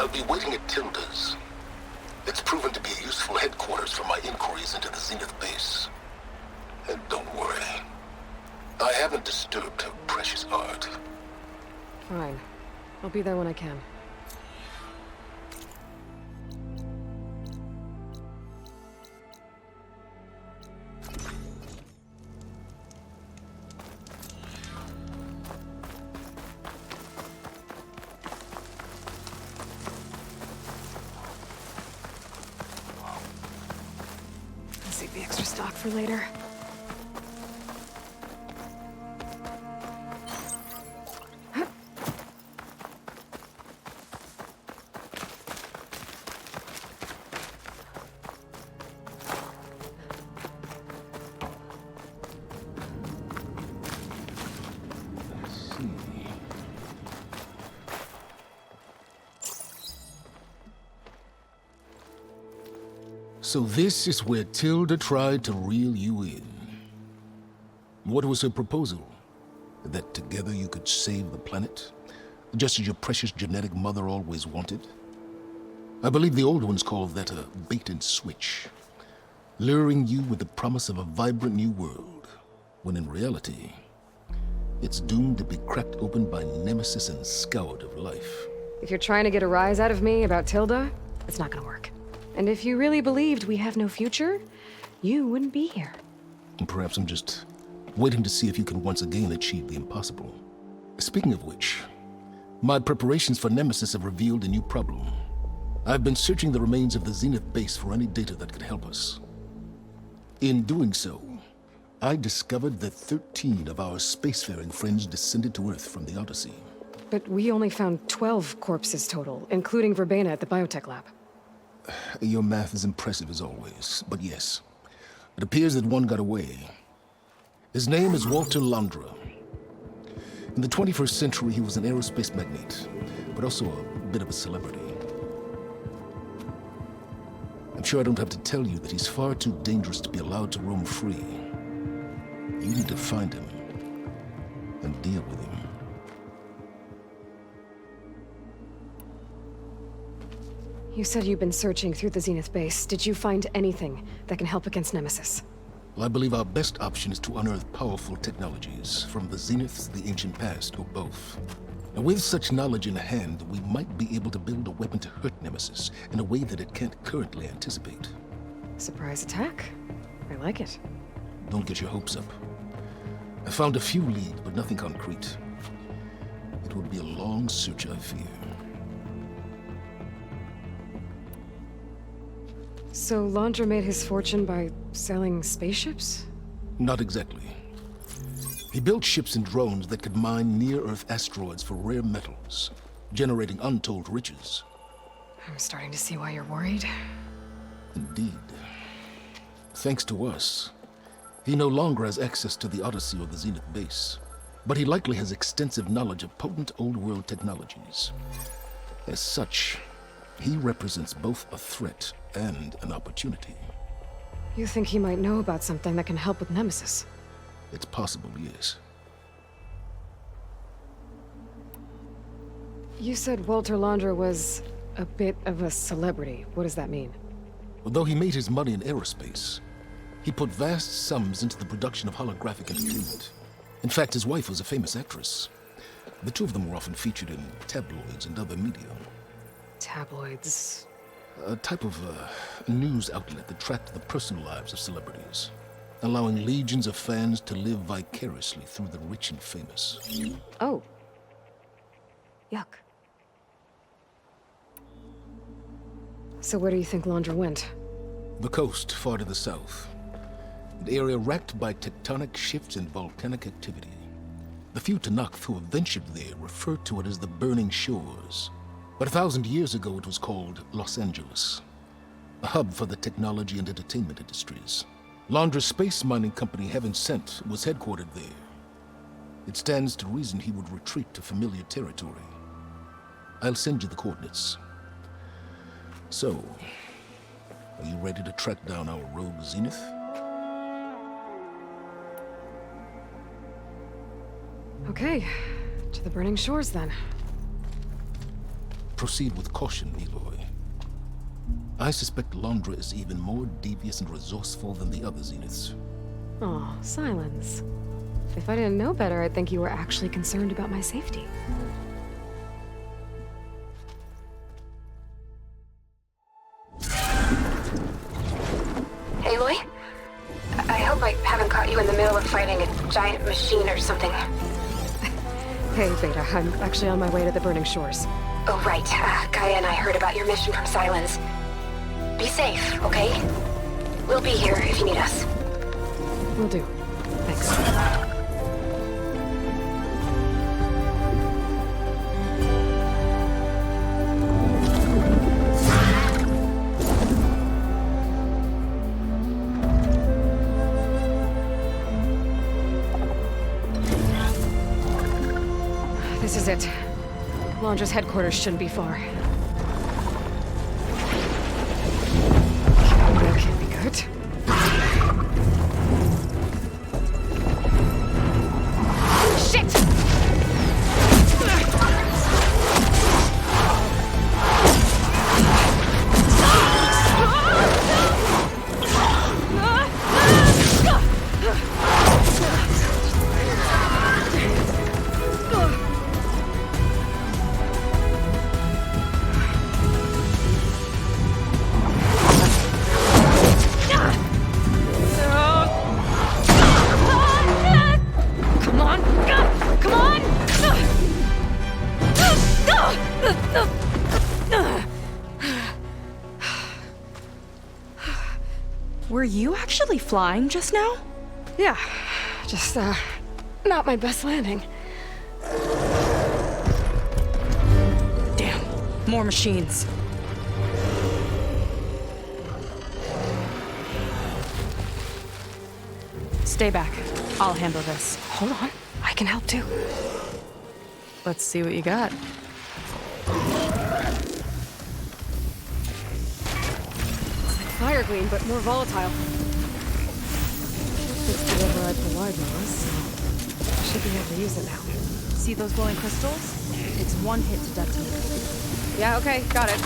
I'll be waiting at Tilda's. It's proven to be a useful headquarters for my inquiries into the Zenith base. And don't worry, I haven't disturbed her precious art. Fine. I'll be there when I can. Save the extra stock for later. So this is where Tilda tried to reel you in. What was her proposal? That together you could save the planet? Just as your precious genetic mother always wanted? I believe the old ones called that a bait and switch. Luring you with the promise of a vibrant new world, when in reality, it's doomed to be cracked open by Nemesis and scoured of life. If you're trying to get a rise out of me about Tilda, it's not gonna work. And if you really believed we have no future, you wouldn't be here. And perhaps I'm just waiting to see if you can once again achieve the impossible. Speaking of which, my preparations for Nemesis have revealed a new problem. I've been searching the remains of the Zenith base for any data that could help us. In doing so, I discovered that 13 of our spacefaring friends descended to Earth from the Odyssey. But we only found 12 corpses total, including Verbena at the biotech lab. Your math is impressive as always, but yes, it appears that one got away. His name is Walter Londra. In the 21st century, he was an aerospace magnate, but also a bit of a celebrity. I'm sure I don't have to tell you that he's far too dangerous to be allowed to roam free. You need to find him and deal with him. You said you've been searching through the Zenith base. Did you find anything that can help against Nemesis? Well, I believe our best option is to unearth powerful technologies from the Zeniths, the ancient past, or both. Now, with such knowledge in hand, we might be able to build a weapon to hurt Nemesis in a way that it can't currently anticipate. Surprise attack? I like it. Don't get your hopes up. I found a few leads, but nothing concrete. It would be a long search, I fear. So Londra made his fortune by selling spaceships? Not exactly. He built ships and drones that could mine near-Earth asteroids for rare metals, generating untold riches. I'm starting to see why you're worried. Indeed. Thanks to us, he no longer has access to the Odyssey or the Zenith base, but he likely has extensive knowledge of potent old-world technologies. As such, he represents both a threat and an opportunity. You think he might know about something that can help with Nemesis? It's possible, yes. You said Walter Londra was a bit of a celebrity. What does that mean? Although he made his money in aerospace, he put vast sums into the production of holographic entertainment. In fact, his wife was a famous actress. The two of them were often featured in tabloids and other media. Tabloids? A type of news outlet that tracked the personal lives of celebrities, allowing legions of fans to live vicariously through the rich and famous. Oh. Yuck. So where do you think Londra went? The coast, far to the south. An area racked by tectonic shifts and volcanic activity. The few Tanakh who have ventured there refer to it as the Burning Shores. But 1,000 years ago it was called Los Angeles, a hub for the technology and entertainment industries. Londra's space mining company, Ascent, was headquartered there. It stands to reason he would retreat to familiar territory. I'll send you the coordinates. So, are you ready to track down our rogue Zenith? Okay, to the Burning Shores then. Proceed with caution, Eloy. I suspect Londra is even more devious and resourceful than the other Zeniths. Oh, Sylens. If I didn't know better, I'd think you were actually concerned about my safety. Aloy? I hope I haven't caught you in the middle of fighting a giant machine or something. Hey, Beta, I'm actually on my way to the Burning Shores. Oh, right. Gaia and I heard about your mission from Sylens. Be safe, okay? We'll be here if you need us. Will do. Thanks. This is it. Londra's headquarters shouldn't be far. That can't be good. Shit! Were you actually flying just now? Yeah, just, not my best landing. Damn, more machines. Stay back. I'll handle this. Hold on, I can help too. Let's see what you got. It's like fire gleam, but more volatile. It's the override for wide noise, so I should be able to use it now. See those glowing crystals? It's one hit to detonate. Yeah, okay, got it.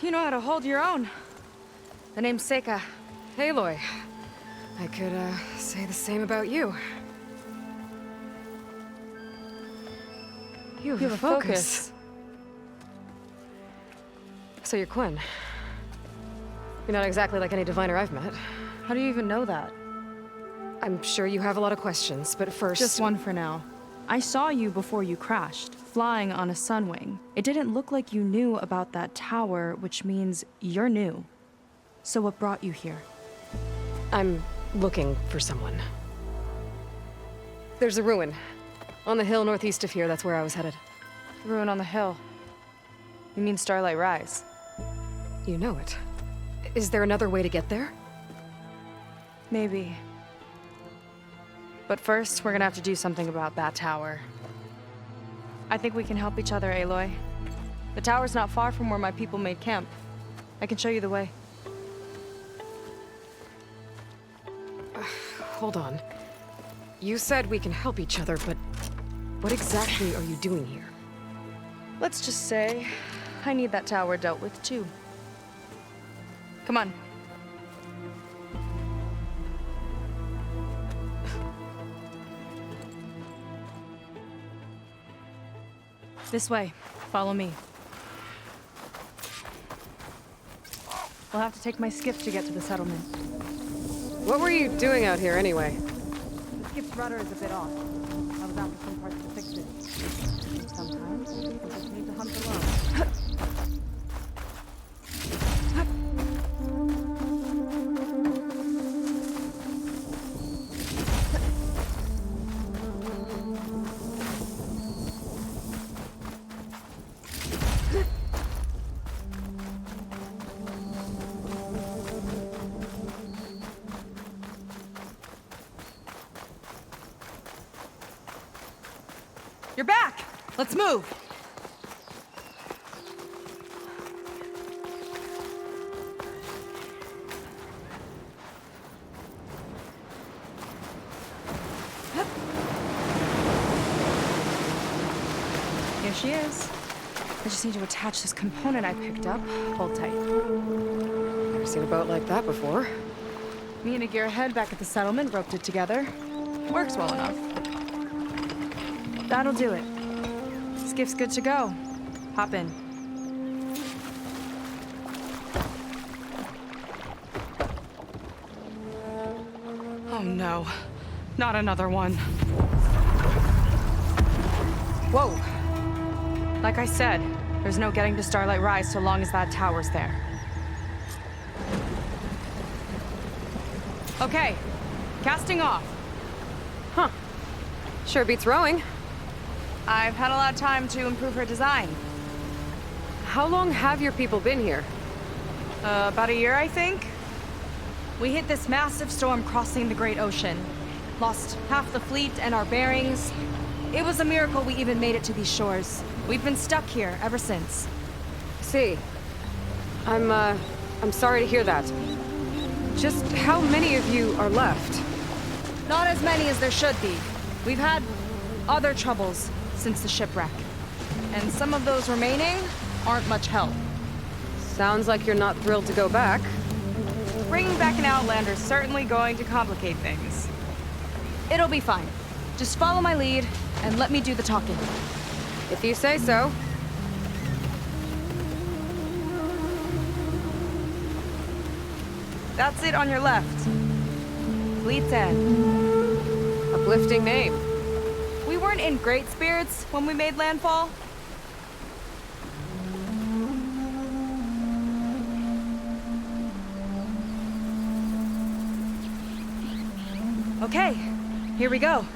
You know how to hold your own. The name's Seika. Aloy. I could, say the same about you. You have a focus. So you're Quen. You're not exactly like any diviner I've met. How do you even know that? I'm sure you have a lot of questions, but first... Just one for now. I saw you before you crashed, flying on a sunwing. It didn't look like you knew about that tower, which means you're new. So what brought you here? I'm looking for someone. There's a ruin. On the hill northeast of here, that's where I was headed. Ruin on the hill. You mean Starlight Rise? You know it. Is there another way to get there? Maybe. But first, we're gonna have to do something about that tower. I think we can help each other, Aloy. The tower's not far from where my people made camp. I can show you the way. Hold on. You said we can help each other, but what exactly are you doing here? Let's just say, I need that tower dealt with too. Come on. This way. Follow me. I'll have to take my skiff to get to the settlement. What were you doing out here anyway? The skiff's rudder is a bit off. I was after some parts to fix it. Sometimes, you just need to hunt alone. You're back! Let's move! Here she is. I just need to attach this component I picked up. Hold tight. Never seen a boat like that before. Me and a gearhead back at the settlement roped it together. Works well enough. That'll do it. Skiff's good to go. Hop in. Oh no. Not another one. Whoa. Like I said, there's no getting to Starlight Rise so long as that tower's there. Okay. Casting off. Huh. Sure beats rowing. I've had a lot of time to improve her design. How long have your people been here? About a year, I think. We hit this massive storm crossing the Great Ocean. Lost half the fleet and our bearings. It was a miracle we even made it to these shores. We've been stuck here ever since. See. I'm sorry to hear that. Just how many of you are left? Not as many as there should be. We've had other troubles since the shipwreck. And some of those remaining aren't much help. Sounds like you're not thrilled to go back. Bringing back an Outlander's certainly going to complicate things. It'll be fine. Just follow my lead and let me do the talking. If you say so. That's it on your left. Fleet's End. Uplifting name. We weren't in great spirits when we made landfall. Okay, here we go.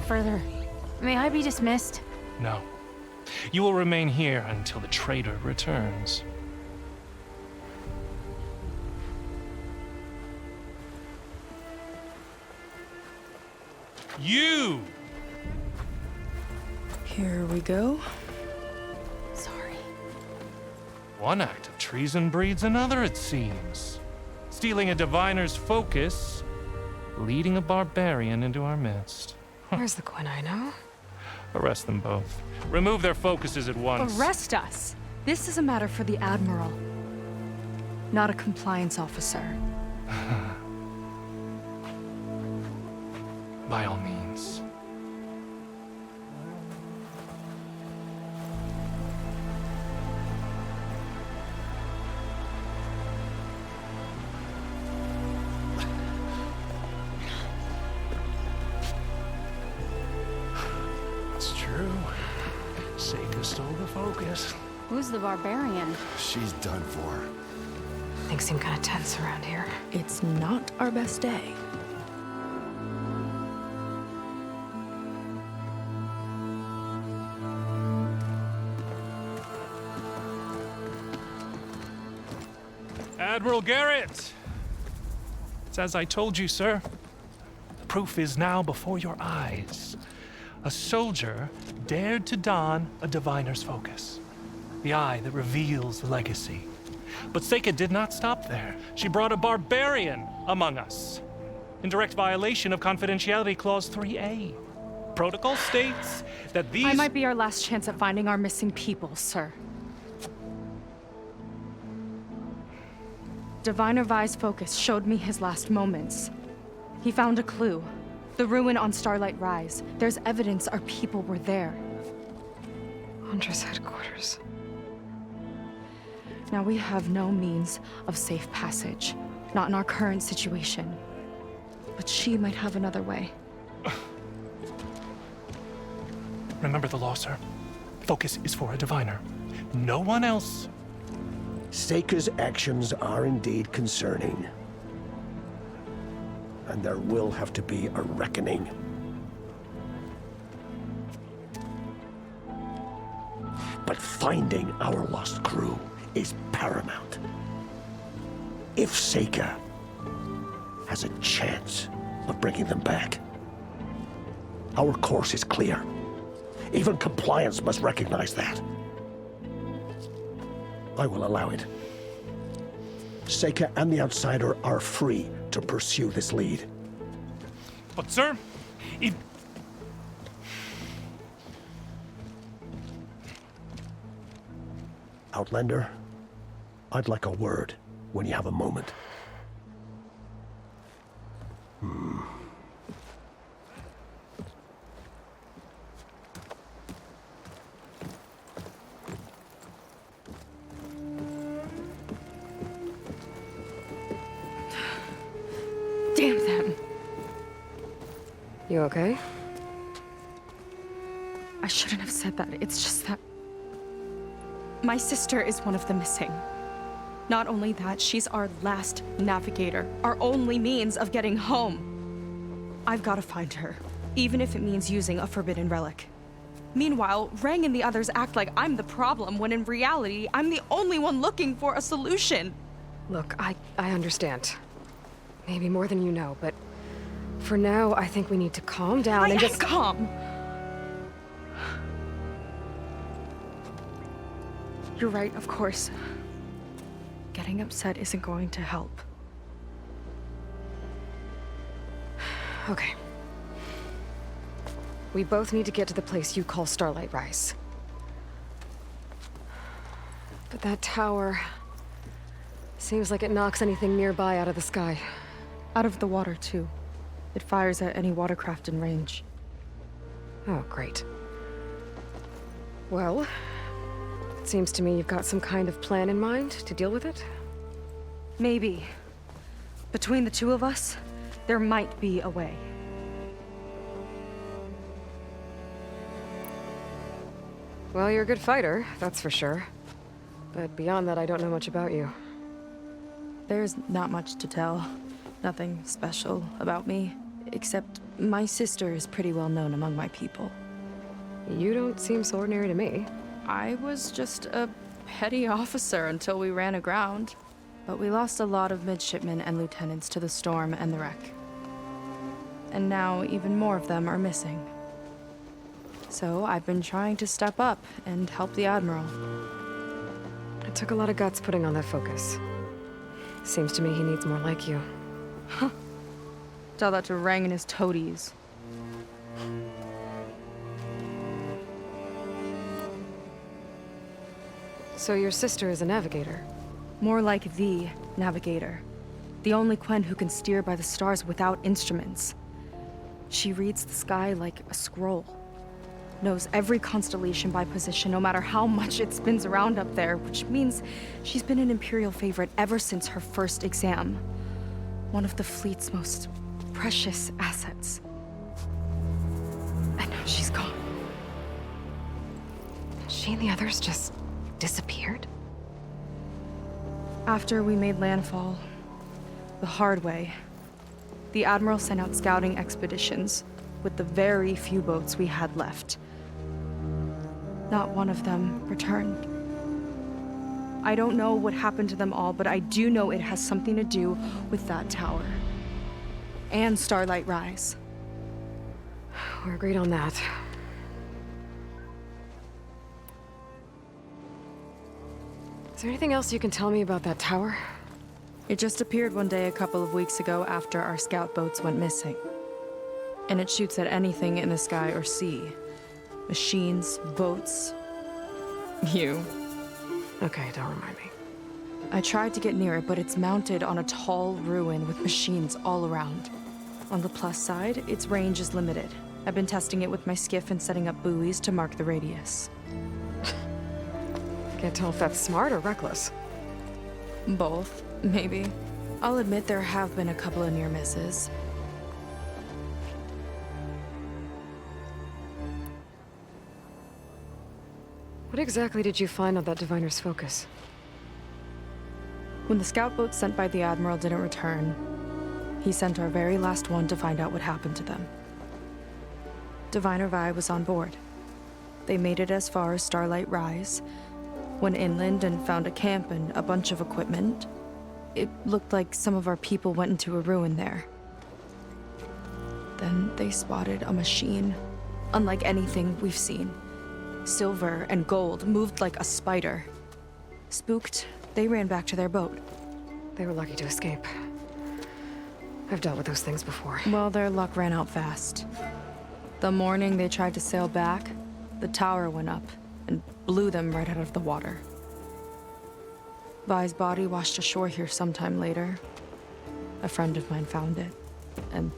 Further. May I be dismissed? No. You will remain here until the traitor returns. You! Here we go. Sorry. One act of treason breeds another, it seems. Stealing a diviner's focus, leading a barbarian into our midst. Where's the Quen I know? Arrest them both. Remove their focuses at once. Arrest us! This is a matter for the Admiral, not a compliance officer. By all means. It's true. Seika stole the focus. Who's the barbarian? She's done for. Things seem kind of tense around here. It's not our best day. Admiral Garrett! It's as I told you, sir. The proof is now before your eyes. A soldier dared to don a diviner's focus, the eye that reveals the legacy. But Seika did not stop there. She brought a barbarian among us, in direct violation of Confidentiality Clause 3A. Protocol states that these... I might be our last chance at finding our missing people, sir. Diviner Vi's focus showed me his last moments. He found a clue. The ruin on Starlight Rise. There's evidence our people were there. Huntress headquarters. Now we have no means of safe passage. Not in our current situation. But she might have another way. Remember the law, sir. Focus is for a diviner. No one else. Seika's actions are indeed concerning. And there will have to be a reckoning. But finding our lost crew is paramount. If Seika has a chance of bringing them back, our course is clear. Even compliance must recognize that. I will allow it. Seika and the Outsider are free to pursue this lead. But, sir, if... Outlander, I'd like a word when you have a moment. Damn them! You okay? I shouldn't have said that. It's just that... my sister is one of the missing. Not only that, she's our last navigator, our only means of getting home. I've got to find her, even if it means using a forbidden relic. Meanwhile, Rang and the others act like I'm the problem, when in reality, I'm the only one looking for a solution. Look, I understand. Maybe more than you know, but for now, I think we need to calm down I and am just... calm! You're right, of course. Getting upset isn't going to help. Okay. We both need to get to the place you call Starlight Rise. But that tower... seems like it knocks anything nearby out of the sky. Out of the water, too. It fires at any watercraft in range. Oh, great. Well, it seems to me you've got some kind of plan in mind to deal with it. Maybe. Between the two of us, there might be a way. Well, you're a good fighter, that's for sure. But beyond that, I don't know much about you. There's not much to tell. Nothing special about me, except my sister is pretty well known among my people. You don't seem so ordinary to me. I was just a petty officer until we ran aground. But we lost a lot of midshipmen and lieutenants to the storm and the wreck. And now even more of them are missing. So I've been trying to step up and help the Admiral. It took a lot of guts putting on that focus. Seems to me he needs more like you. Tell that to Rang and his toadies. So your sister is a navigator? More like the navigator. The only Quen who can steer by the stars without instruments. She reads the sky like a scroll. Knows every constellation by position, no matter how much it spins around up there, which means she's been an Imperial favorite ever since her first exam. One of the fleet's most precious assets. And now she's gone. She and the others just disappeared? After we made landfall, the hard way, the Admiral sent out scouting expeditions with the very few boats we had left. Not one of them returned. I don't know what happened to them all, but I do know it has something to do with that tower. And Starlight Rise. We're agreed on that. Is there anything else you can tell me about that tower? It just appeared one day a couple of weeks ago after our scout boats went missing. And it shoots at anything in the sky or sea. Machines, boats. You. Okay, don't remind me. I tried to get near it, but it's mounted on a tall ruin with machines all around. On the plus side, its range is limited. I've been testing it with my skiff and setting up buoys to mark the radius. Can't tell if that's smart or reckless. Both, maybe. I'll admit there have been a couple of near misses. What exactly did you find on that diviner's focus? When the scout boat sent by the Admiral didn't return, he sent our very last one to find out what happened to them. Diviner Vi was on board. They made it as far as Starlight Rise, went inland and found a camp and a bunch of equipment. It looked like some of our people went into a ruin there. Then they spotted a machine, unlike anything we've seen. Silver and gold, moved like a spider. Spooked, they ran back to their boat. They were lucky to escape. I've dealt with those things before. Well, their luck ran out fast. The morning they tried to sail back, the tower went up and blew them right out of the water. Vi's body washed ashore here sometime later. A friend of mine found it and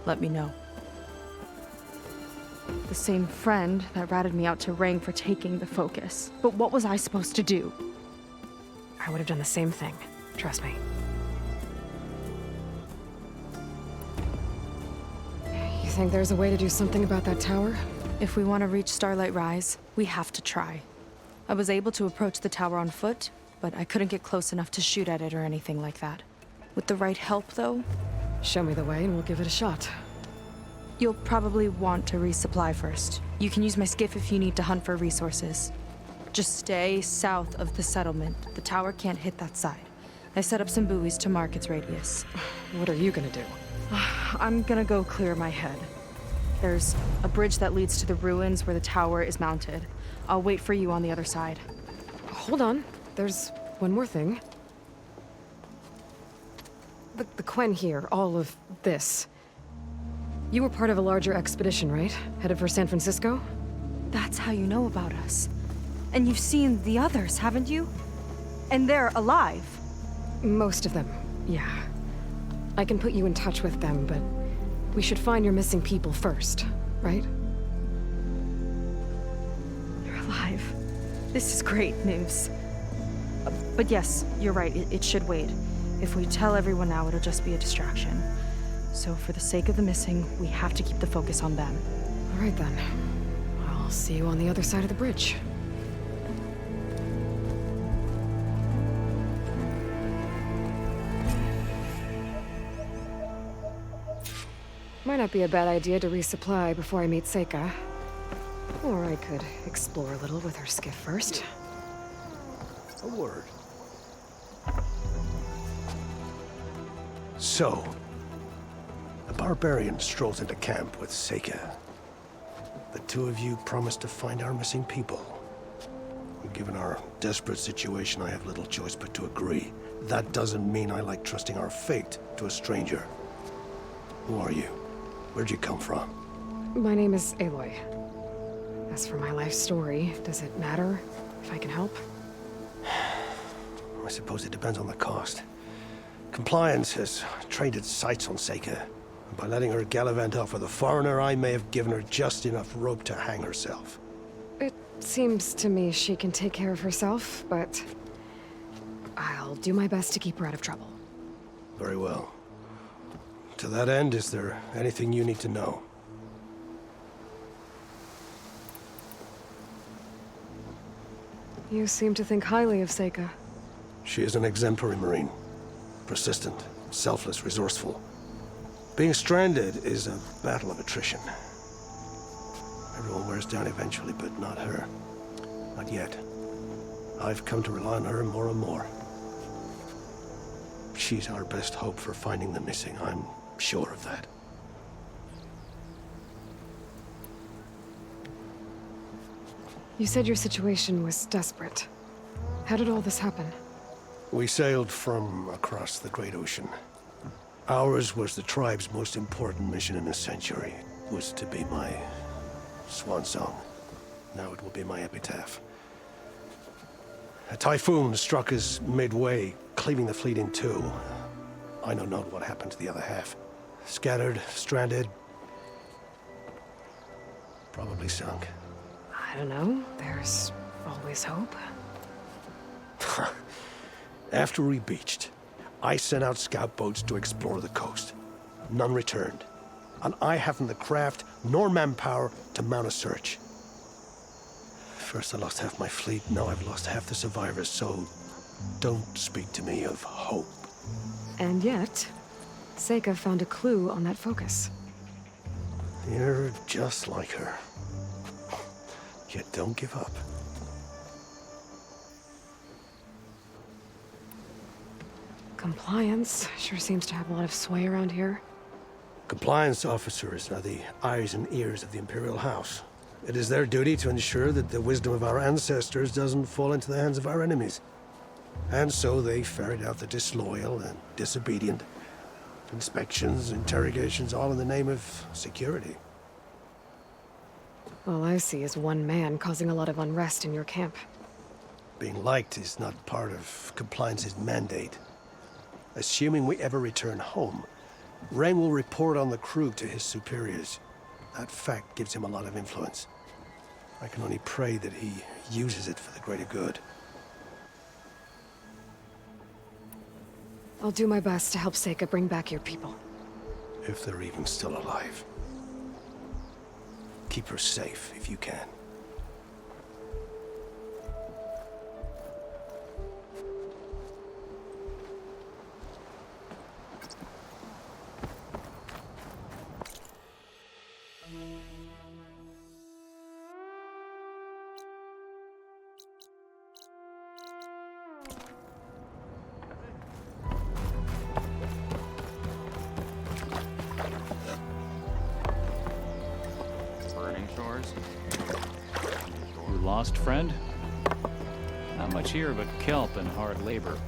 let me know. The same friend that ratted me out to Rang for taking the focus. But what was I supposed to do? I would have done the same thing. Trust me. You think there's a way to do something about that tower? If we want to reach Starlight Rise, we have to try. I was able to approach the tower on foot, but I couldn't get close enough to shoot at it or anything like that. With the right help, though, Show me the way and we'll give it a shot. you'll probably want to resupply first. You can use my skiff if you need to hunt for resources. Just stay south of the settlement. The tower can't hit that side. I set up some buoys to mark its radius. What are you gonna do? I'm gonna go clear my head. There's a bridge that leads to the ruins where the tower is mounted. I'll wait for you on the other side. Hold on. There's one more thing. The Quen here, all of this. You were part of a larger expedition, right? Headed for San Francisco? That's how you know about us. And you've seen the others, haven't you? And they're alive. Most of them, yeah. I can put you in touch with them, but we should find your missing people first, right? They're alive. This is great news. But yes, you're right, it should wait. If we tell everyone now, it'll just be a distraction. So for the sake of the missing, we have to keep the focus on them. All right then. I'll see you on the other side of the bridge. Might not be a bad idea to resupply before I meet Seika. Or I could explore a little with her skiff first. A word. So, the barbarian strolls into camp with Seika. The two of you promised to find our missing people. Given our desperate situation, I have little choice but to agree. That doesn't mean I like trusting our fate to a stranger. Who are you? Where'd you come from? My name is Aloy. As for my life story, does it matter if I can help? I suppose it depends on the cost. Compliance has trained its sights on Seika. And by letting her gallivant off with a foreigner, I may have given her just enough rope to hang herself. It seems to me she can take care of herself, but I'll do my best to keep her out of trouble. Very well. To that end, is there anything you need to know? You seem to think highly of Seika. She is an exemplary Marine. Persistent, selfless, resourceful. Being stranded is a battle of attrition. Everyone wears down eventually, but not her. Not yet. I've come to rely on her more and more. She's our best hope for finding the missing, I'm sure of that. You said your situation was desperate. How did all this happen? We sailed from across the Great Ocean. Ours was the tribe's most important mission in a century. It was to be my swan song. Now it will be my epitaph. A typhoon struck us midway, cleaving the fleet in two. I know not what happened to the other half. Scattered, stranded, probably sunk. I don't know. There's always hope. After we beached, I sent out scout boats to explore the coast. None returned. And I haven't the craft nor manpower to mount a search. First I lost half my fleet, now I've lost half the survivors, so don't speak to me of hope. And yet, Seika found a clue on that focus. You're just like her. Yet don't give up. Compliance sure seems to have a lot of sway around here. Compliance officers are the eyes and ears of the Imperial House. It is their duty to ensure that the wisdom of our ancestors doesn't fall into the hands of our enemies. And so they ferret out the disloyal and disobedient. Inspections, interrogations, all in the name of security. All I see is one man causing a lot of unrest in your camp. Being liked is not part of Compliance's mandate. Assuming we ever return home, Rain will report on the crew to his superiors. That fact gives him a lot of influence. I can only pray that he uses it for the greater good. I'll do my best to help Seika bring back your people. If they're even still alive. Keep her safe if you can. You lost, friend? Not much here but kelp and hard labor.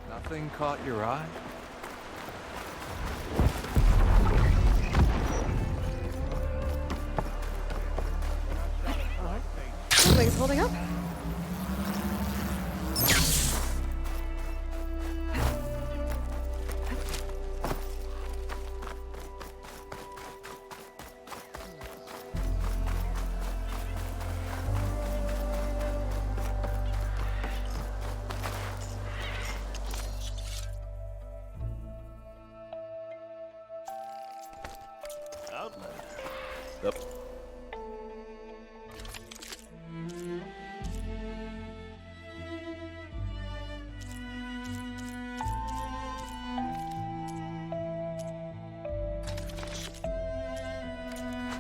Nothing caught your eye? Something's holding up. Yep.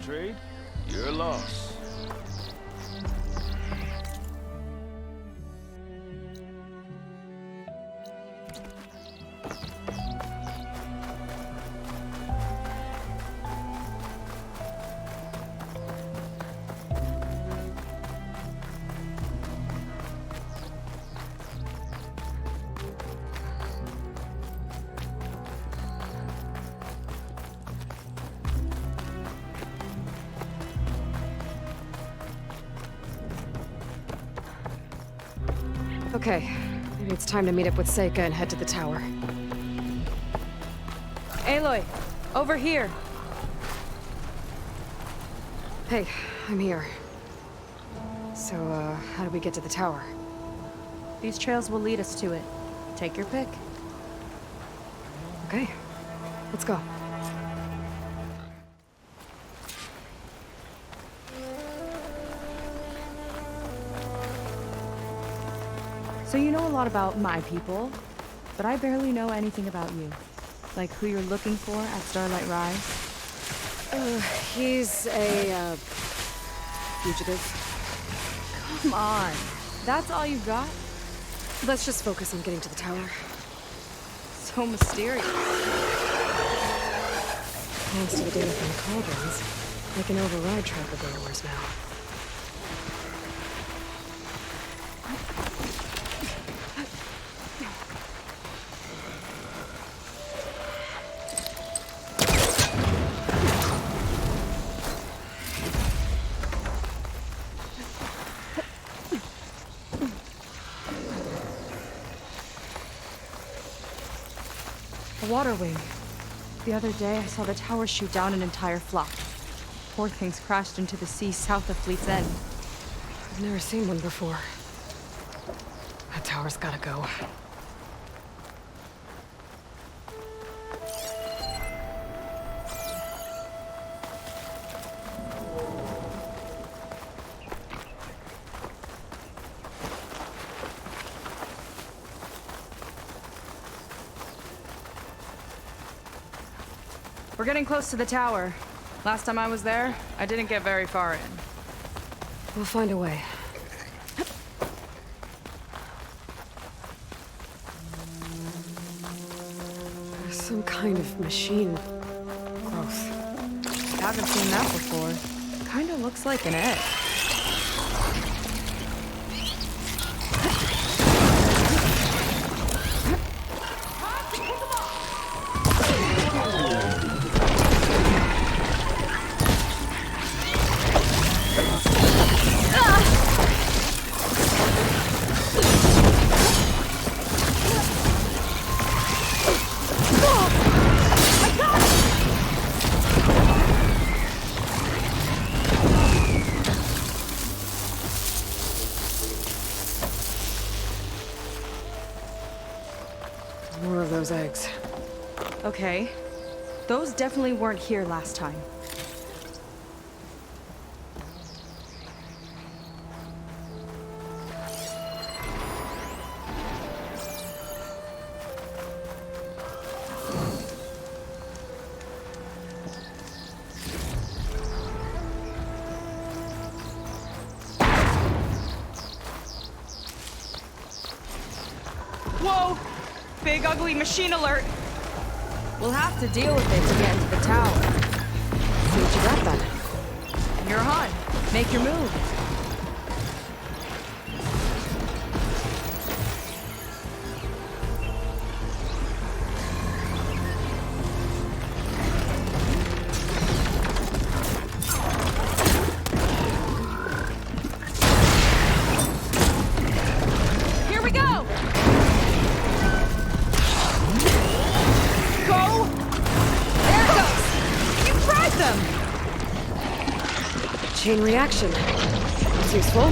Trade, your loss. Okay, maybe it's time to meet up with Seika and head to the tower. Aloy, over here. Hey, I'm here. So, how do we get to the tower? These trails will lead us to it. Take your pick. Okay, let's go. So you know a lot about my people, but I barely know anything about you. Like who you're looking for at Starlight Rise. He's a, fugitive. Come on. That's all you got? Let's just focus on getting to the tower. So mysterious. Thanks to the data from the cauldrons, I can override tracker borrowers now. A water wing. The other day, I saw the tower shoot down an entire flock. Poor things crashed into the sea south of Fleet's End. I've never seen one before. That tower's gotta go. We're getting close to the tower. Last time I was there, I didn't get very far in. We'll find a way. There's some kind of machine growth. Haven't seen that before. Kinda looks like an egg. More of those eggs. Okay. Those definitely weren't here last time. Whoa! Big ugly machine alert! We'll have to deal with it to get into the tower. See what you got then. You're on. Make your move. Here we go! Go! There it goes! You tried them! Chain reaction. That's useful.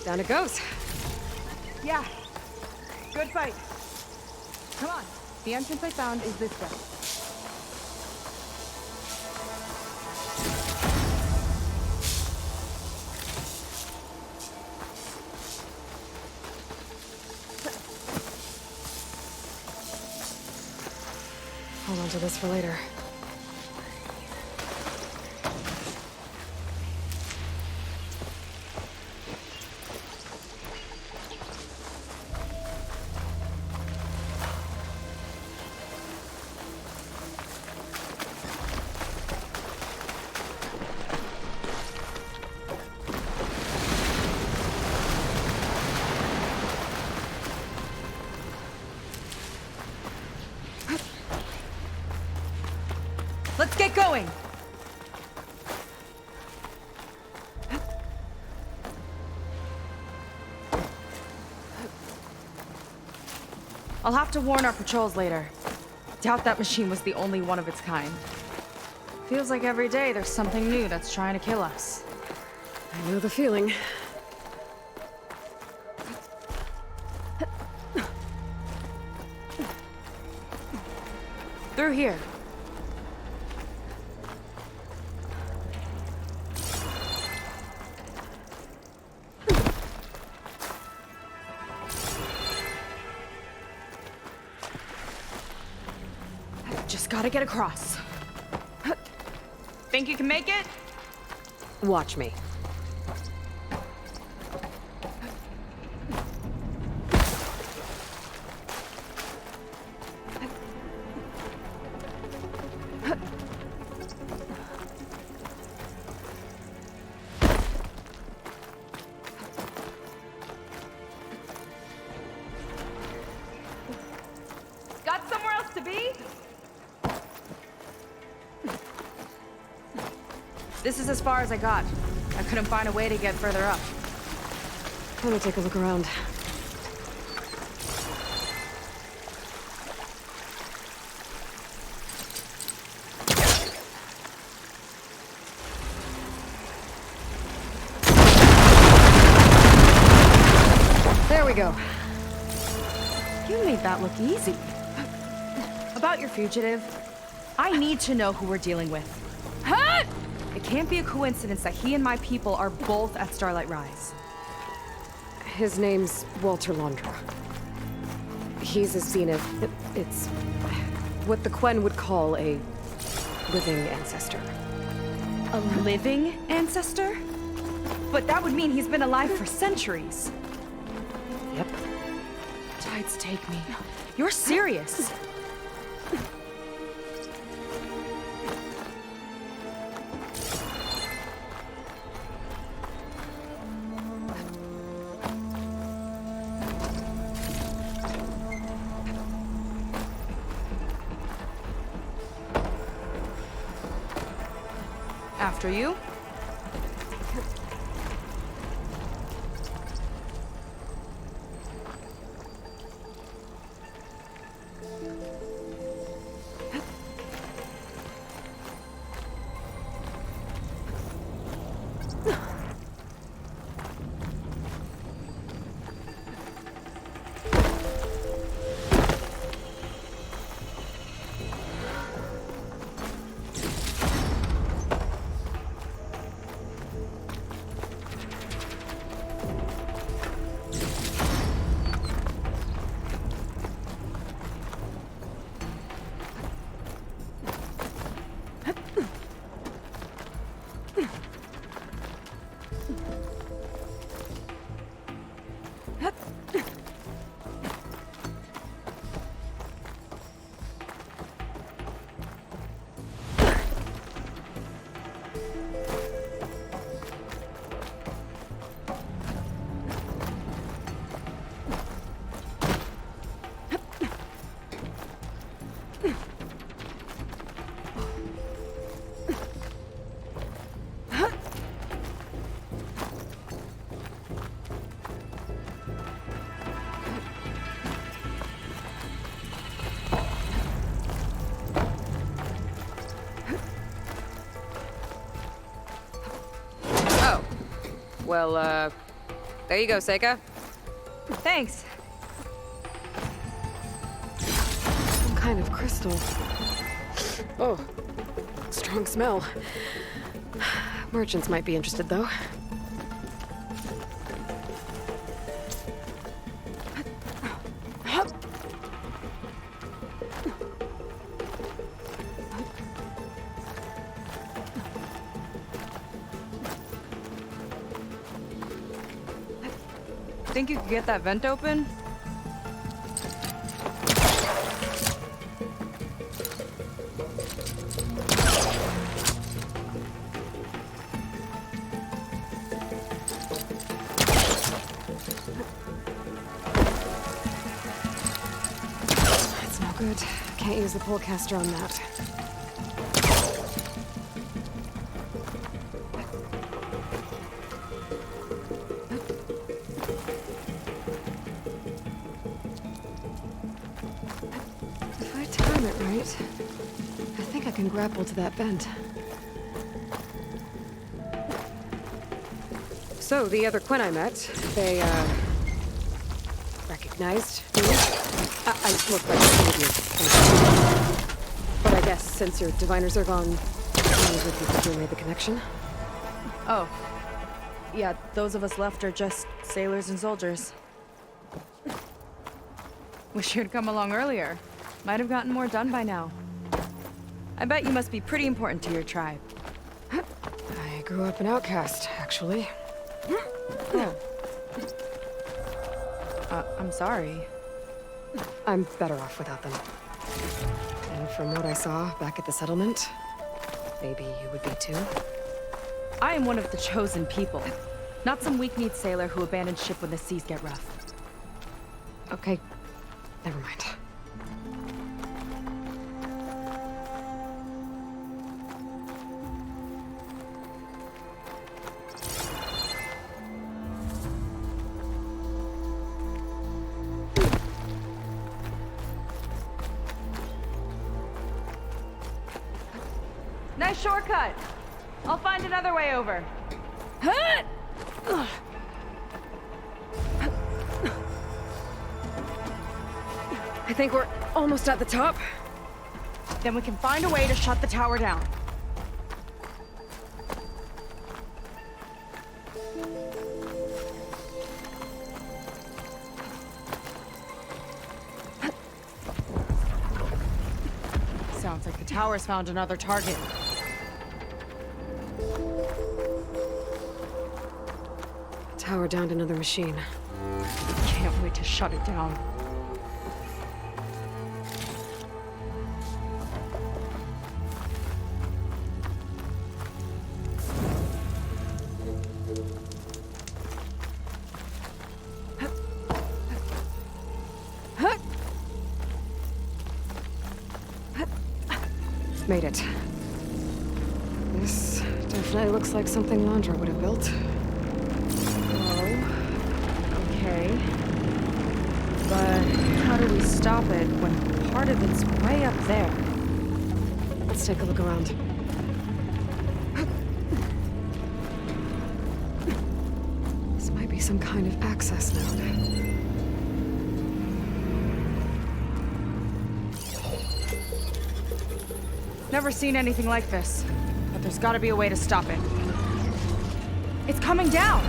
Down it goes. Yeah. Good fight. Come on. The entrance I found is this way. Hold on to this for later. Let's get going! I'll have to warn our patrols later. Doubt that machine was the only one of its kind. Feels like every day there's something new that's trying to kill us. I know the feeling. Through here. Just gotta get across. Think you can make it? Watch me. Got somewhere else to be? This is as far as I got. I couldn't find a way to get further up. Let me take a look around. There we go. You made that look easy. About your fugitive, I need to know who we're dealing with. Huh? It can't be a coincidence that he and my people are both at Starlight Rise. His name's Walter Londra. He's a zenith. It's what the Quen would call a living ancestor. A living ancestor? But that would mean he's been alive for centuries. Yep. Tides take me. You're serious. After you. Well, There you go, Seika. Thanks. Some kind of crystal. Oh, strong smell. Merchants might be interested, though. Think you could get that vent open? That's no good. Can't use the pullcaster on that. If I time it right, I think I can grapple to that vent. So, the other Quen I met, they, recognized me. I look like an idiot. But I guess since your diviners are gone, none of the people who made the connection. Oh. Yeah, those of us left are just sailors and soldiers. Wish you'd come along earlier. Might have gotten more done by now. I bet you must be pretty important to your tribe. I grew up an outcast, actually. Oh. I'm sorry. I'm better off without them. And from what I saw back at the settlement, maybe you would be too. I am one of the chosen people. Not some weak-kneed sailor who abandoned ship when the seas get rough. Okay, never mind. Nice shortcut. I'll find another way over. I think we're almost at the top. Then we can find a way to shut the tower down. Sounds like the tower's found another target. Tower downed another machine. Can't wait to shut it down. Made it. This definitely looks like something Landra would have built. Okay. But how do we stop it when part of it's way up there? Let's take a look around. This might be some kind of access node. Never seen anything like this. But there's gotta be a way to stop it. It's coming down!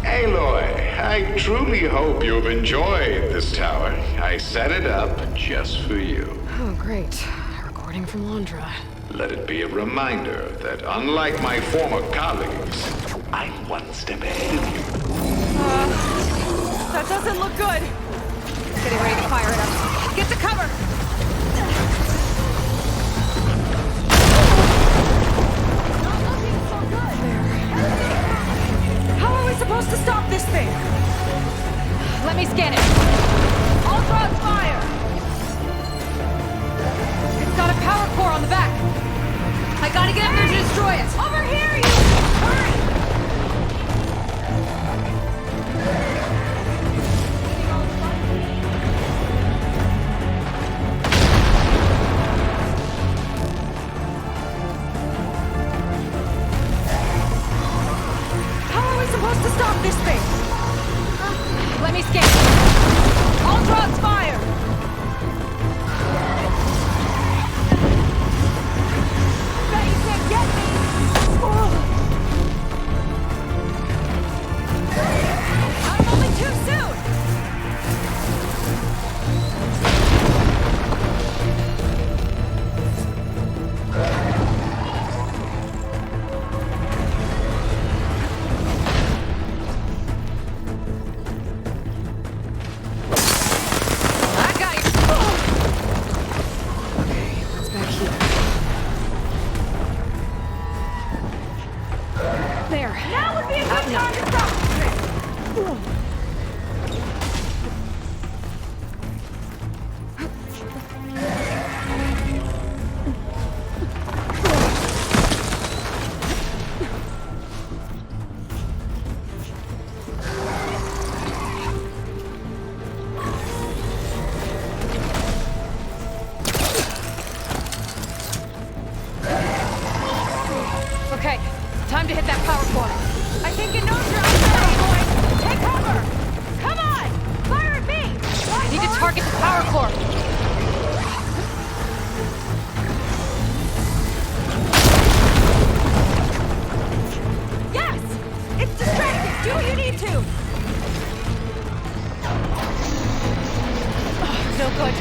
Aloy, I truly hope you've enjoyed this tower. I set it up just for you. Oh, great. A recording from Landra. Let it be a reminder that unlike my former colleagues, I'm one step ahead of you. That doesn't look good! Getting ready to fire at us. Get to cover! How are we supposed to stop this thing? Let me scan it. All drones fire! It's got a power core on the back. I gotta get up there to destroy it. Over here, you! Hurry! How are we supposed to stop this thing? Now would be a good time to stop. Okay, time to hit that power core. I think it knows you're outside, boy. Take cover. Come on, fire at me. Need to target the power core. Yes, it's distracted. Do what you need to. No good.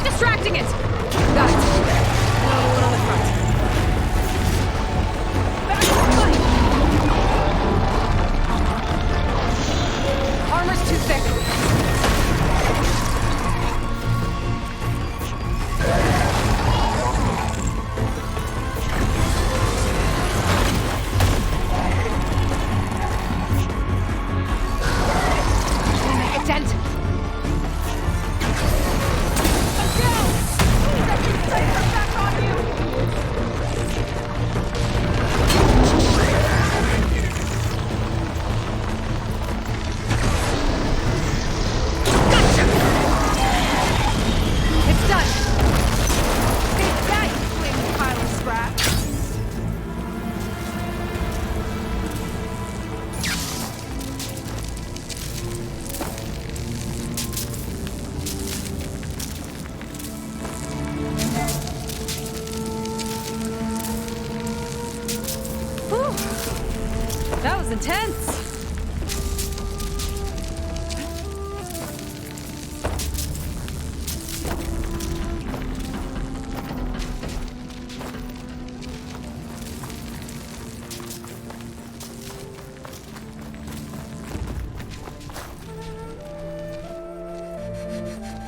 Distracting it! Got it. Now the one on the front. Back to the armor's too thick. Make a dent. That was intense.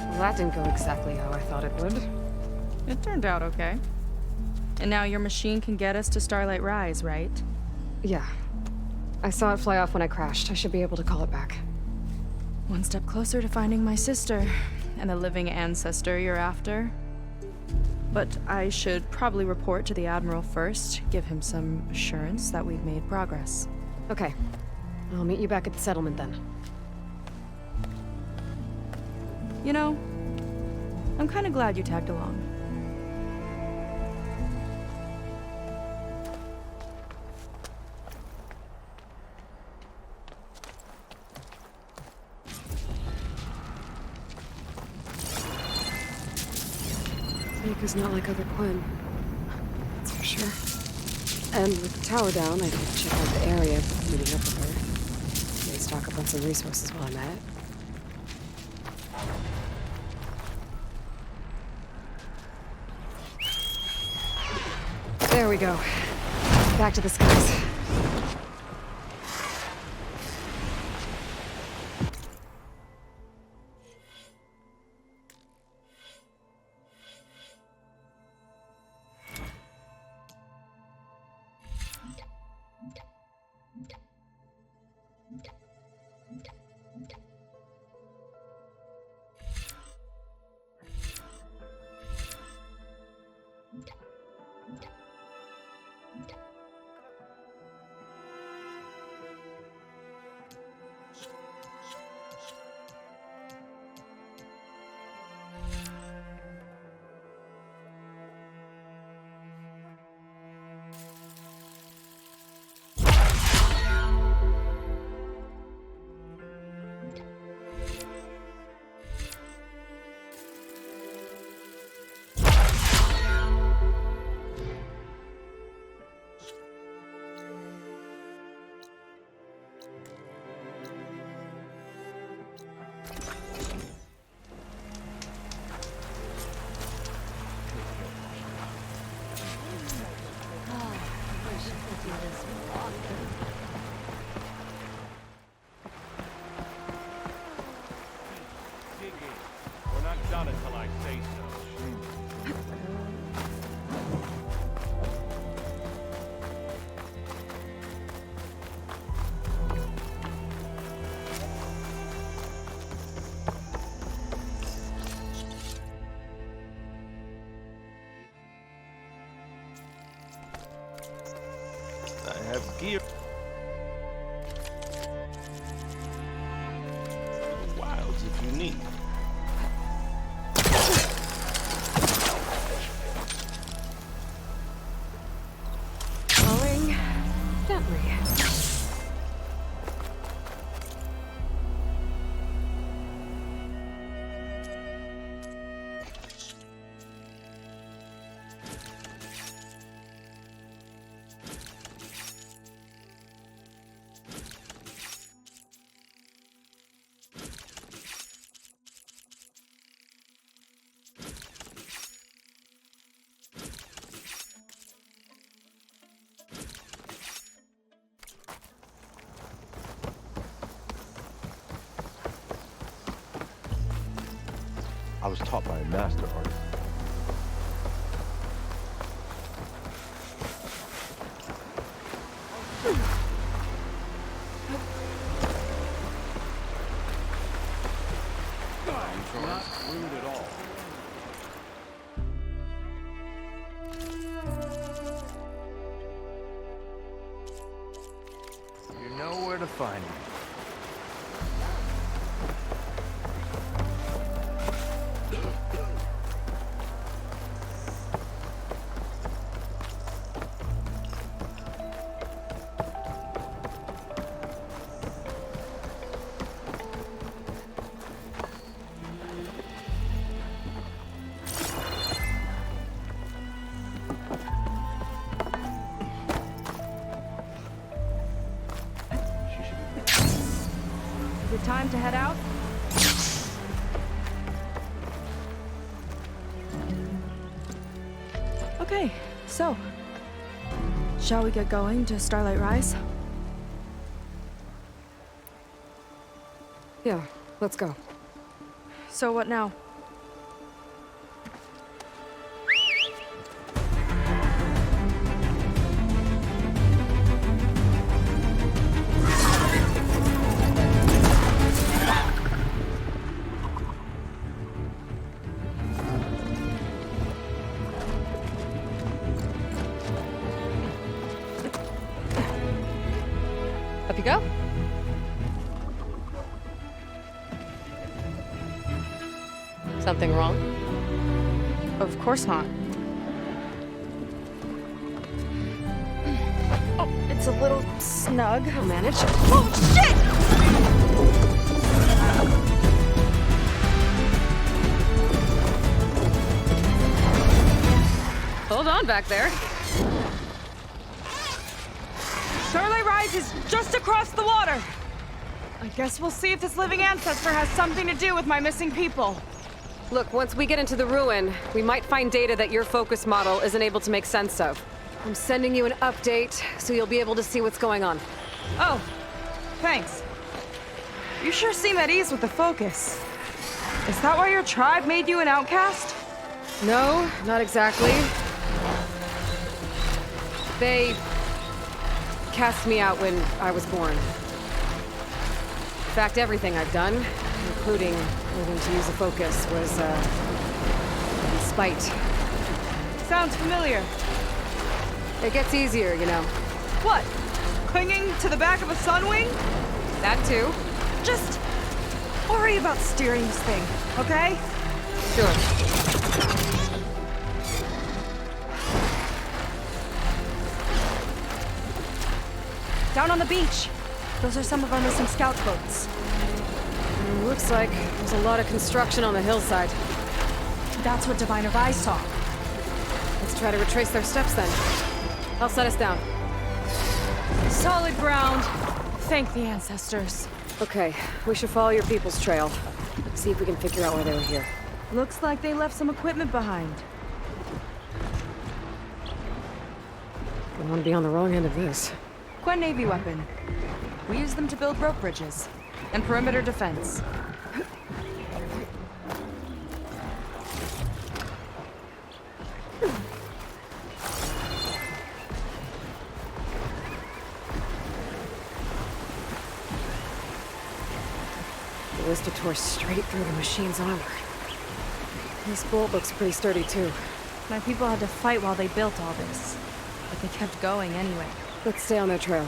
Well, that didn't go exactly how I thought it would. It turned out okay. And now your machine can get us to Starlight Rise, right? Yeah. I saw it fly off when I crashed. I should be able to call it back. One step closer to finding my sister and the living ancestor you're after. But I should probably report to the Admiral first, give him some assurance that we've made progress. Okay. I'll meet you back at the settlement then. You know, I'm kind of glad you tagged along. Seika's not like other Quen. That's for sure. And with the tower down, I could check out the area before meeting up with her. Maybe stock up on some resources while I'm at it. There we go. Back to the skies. Here. The wilds if you need. Going gently. I was taught by a master artist. Not rude at all. You know where to find me. Is it time to head out? Okay, so. Shall we get going to Starlight Rise? Yeah, let's go. So what now? Up you go. Something wrong? Of course not. Oh, it's a little snug. I'll manage. Oh, shit! Hold on back there. Starlight Rise is just across the water. I guess we'll see if this living ancestor has something to do with my missing people. Look, once we get into the ruin, we might find data that your focus model isn't able to make sense of. I'm sending you an update, so you'll be able to see what's going on. Oh, thanks. You sure seem at ease with the focus. Is that why your tribe made you an outcast? No, not exactly. They cast me out when I was born. In fact, everything I've done, including learning to use a focus, was, in spite. Sounds familiar. It gets easier, you know. What? Clinging to the back of a sunwing? That too. Just worry about steering this thing, okay? Sure. Down on the beach. Those are some of our missing scout boats. Looks like there's a lot of construction on the hillside. That's what Diviner Vi saw. Let's try to retrace their steps then. I'll set us down. Solid ground. Thank the ancestors. Okay, we should follow your people's trail. See if we can figure out why they were here. Looks like they left some equipment behind. Don't want to be on the wrong end of this. Quen Navy weapon. We use them to build rope bridges and perimeter defense. The ballista tore straight through the machine's armor. This bolt looks pretty sturdy too. My people had to fight while they built all this, but they kept going anyway. Let's stay on their trail.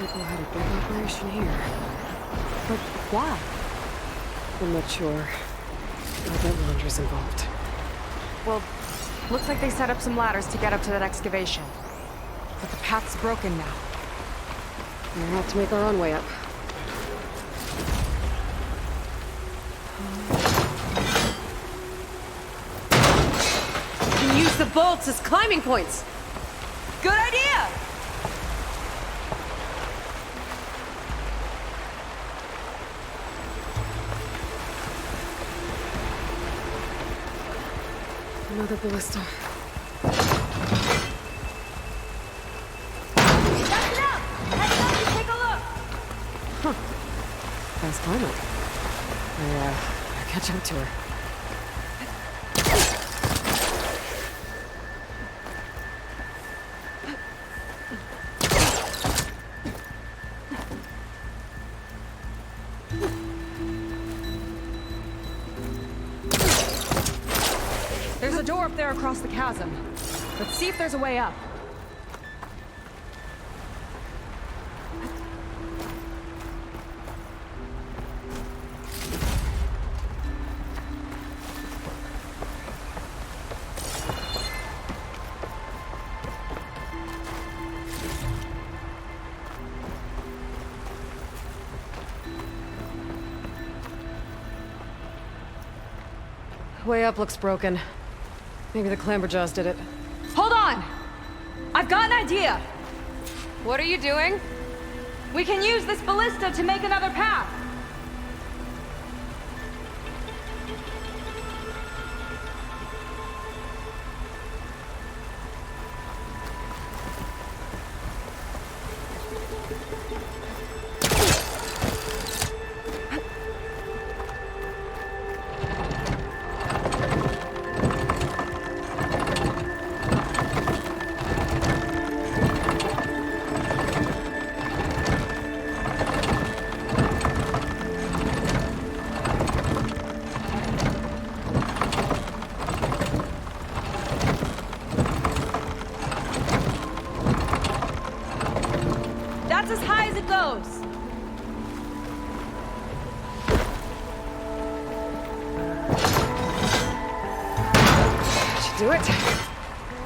People had a big operation here. But why? I'm not sure. I'll get Wanderers involved. Well, looks like they set up some ladders to get up to that excavation. But the path's broken now. We'll have to make our own way up. We can use the bolts as climbing points! Good idea! Another ballista. That's enough! Head up and take a look! Fast climber. I'll catch up to her. There's a door up there across the chasm. Let's see if there's a way up. Way up looks broken. Maybe the clamberjaws did it. Hold on! I've got an idea! What are you doing? We can use this ballista to make another path! That's as high as it goes! Should do it.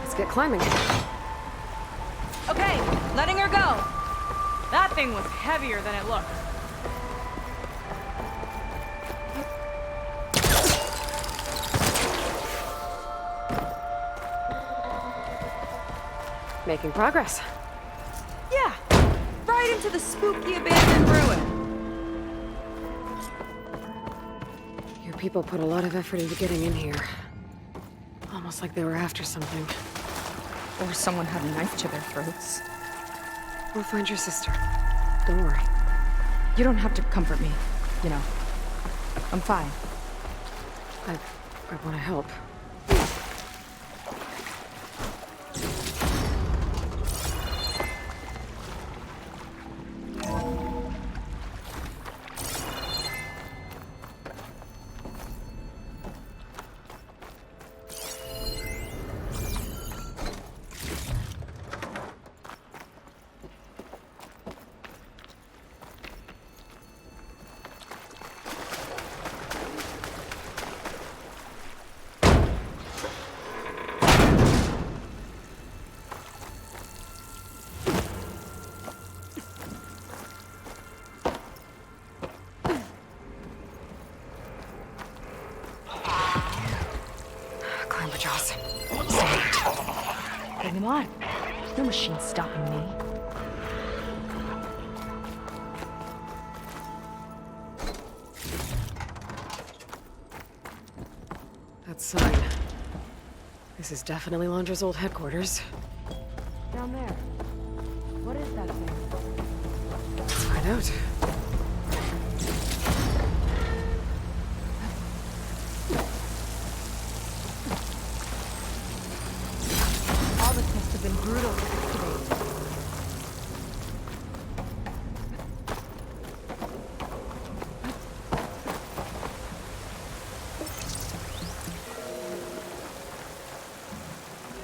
Let's get climbing. Okay, letting her go. That thing was heavier than it looked. Making progress. Yeah, right into the spooky abandoned ruin. Your people put a lot of effort into getting in here. Almost like they were after something. Or someone had a knife to their throats. We'll find your sister. Don't worry. You don't have to comfort me, you know. I'm fine. I want to help. jaws. Bring him on. No machine stopping me. That sign. This is definitely Londra's old headquarters. Down there. What is that thing? Let's find out. All this must have been brutal to excavate.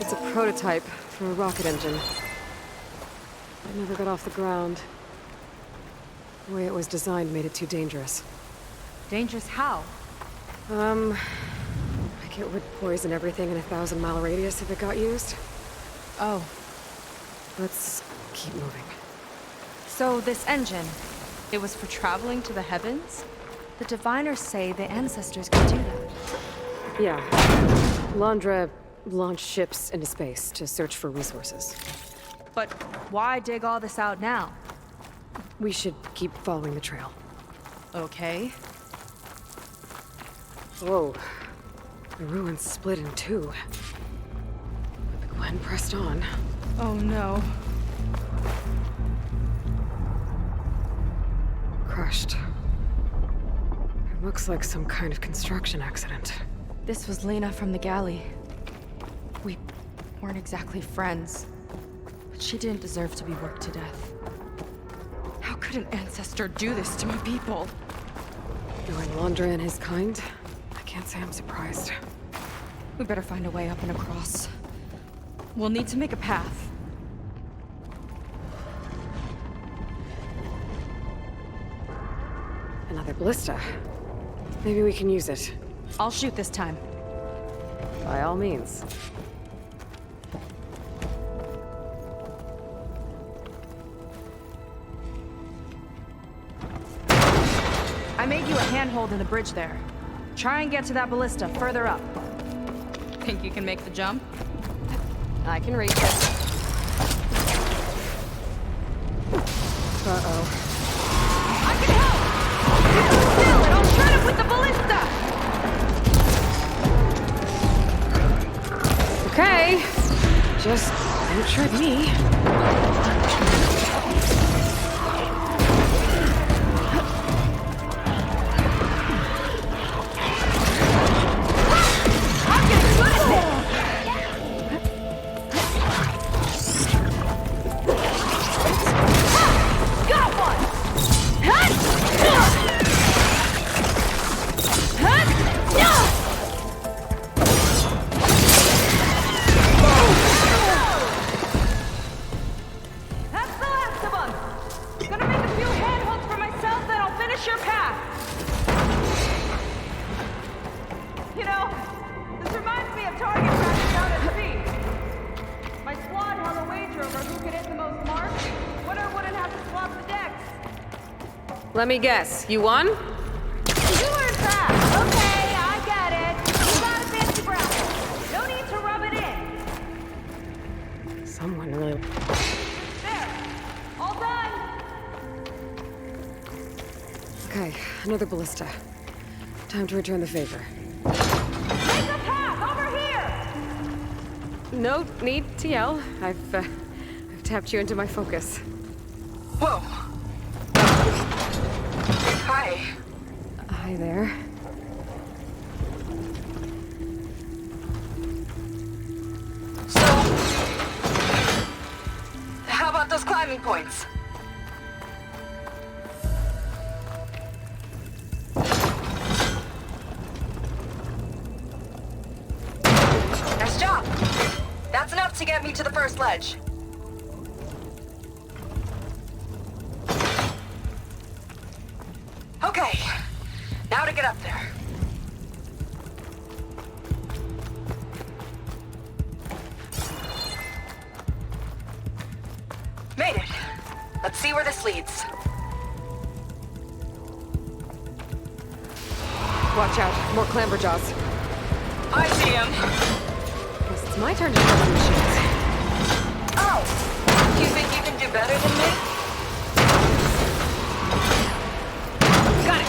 It's a prototype for a rocket engine. It never got off the ground. The way it was designed made it too dangerous. Dangerous how? Like it would poison everything in a 1,000-mile radius if it got used. Oh, Let's keep moving. so this engine, it was for traveling to the heavens? The diviners say the ancestors could do that. Yeah. Londra launched ships into space to search for resources. But why dig all this out now? We should keep following the trail. Okay. Whoa. The ruins split in two. But the Quen pressed on. Oh no. Crushed. It looks like some kind of construction accident. This was Lena from the galley. We weren't exactly friends, but she didn't deserve to be worked to death. How could an ancestor do this to my people? Knowing Londra and his kind, I can't say I'm surprised. We better find a way up and across. We'll need to make a path. Another ballista. Maybe we can use it. I'll shoot this time. By all means. I made you a handhold in the bridge there. Try and get to that ballista further up. Think you can make the jump? I can reach it. Uh-oh. I can help! Keep still and I'll shred it with the ballista! Okay. Just don't shred me. Let me guess, you won? You learned fast. Okay, I get it. You got a fancy grapple. No need to rub it in. Someone really... There. All done. Okay, another ballista. Time to return the favor. Make a path over here. No need to yell. I've tapped you into my focus. Whoa. Hi. Hi there. So, how about those climbing points? Nice job. That's enough to get me to the first ledge. Okay, now to get up there. Made it. Let's see where this leads. Watch out, more clamberjaws. I see him. It's my turn to show the machines. Oh! You think you can do better than me? Got it!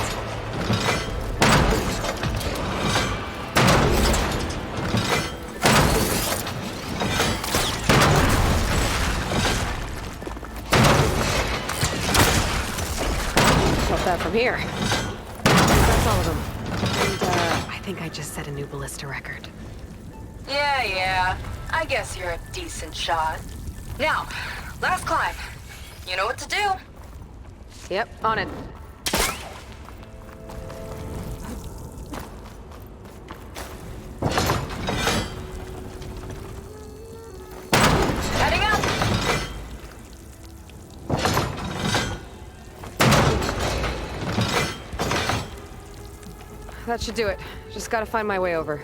Got that from here. That's all of them. And, I think I just set a new ballista record. Yeah. I guess you're a decent shot. Now, last climb. You know what to do. Yep, on it. Heading up! That should do it. Just gotta find my way over.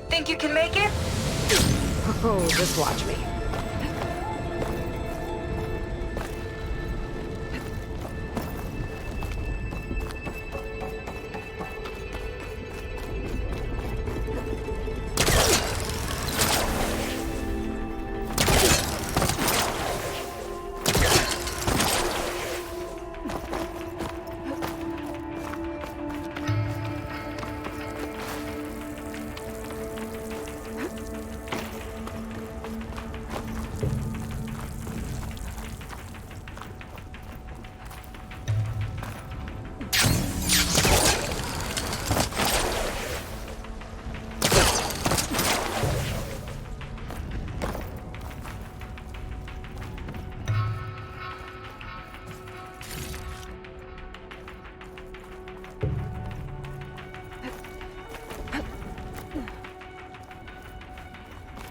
Think you can make it? Oh, just watch me.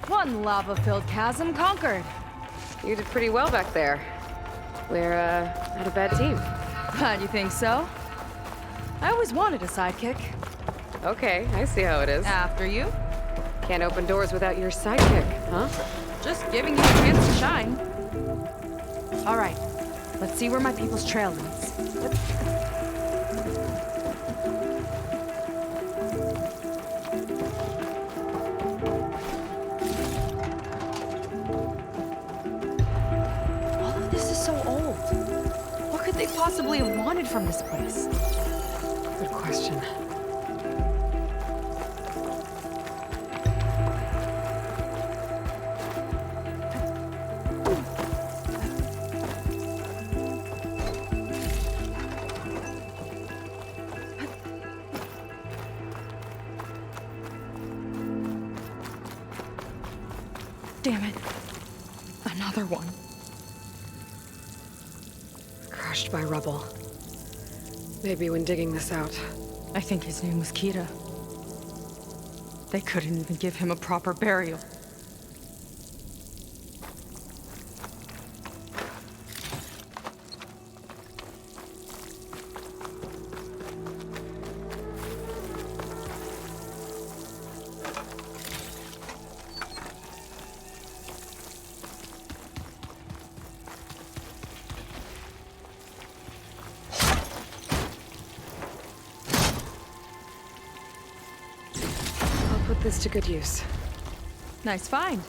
One lava-filled chasm conquered. You did pretty well back there. We're, not a bad team. Glad you think so. I always wanted a sidekick. Okay, I see how it is. After you. Can't open doors without your sidekick, huh? Just giving you a chance to shine. All right, let's see where my people's trail leads. All of this is so old. What could they possibly have wanted from this place? Good question. Damn it. Another one. Crushed by rubble. Maybe when digging this out. I think his name was Kira. They couldn't even give him a proper burial. I'll put this to good use. Nice find.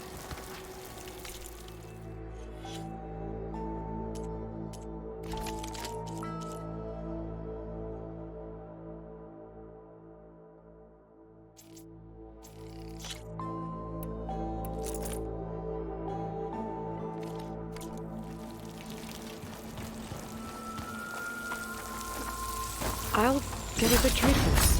I'll get a good trade for this.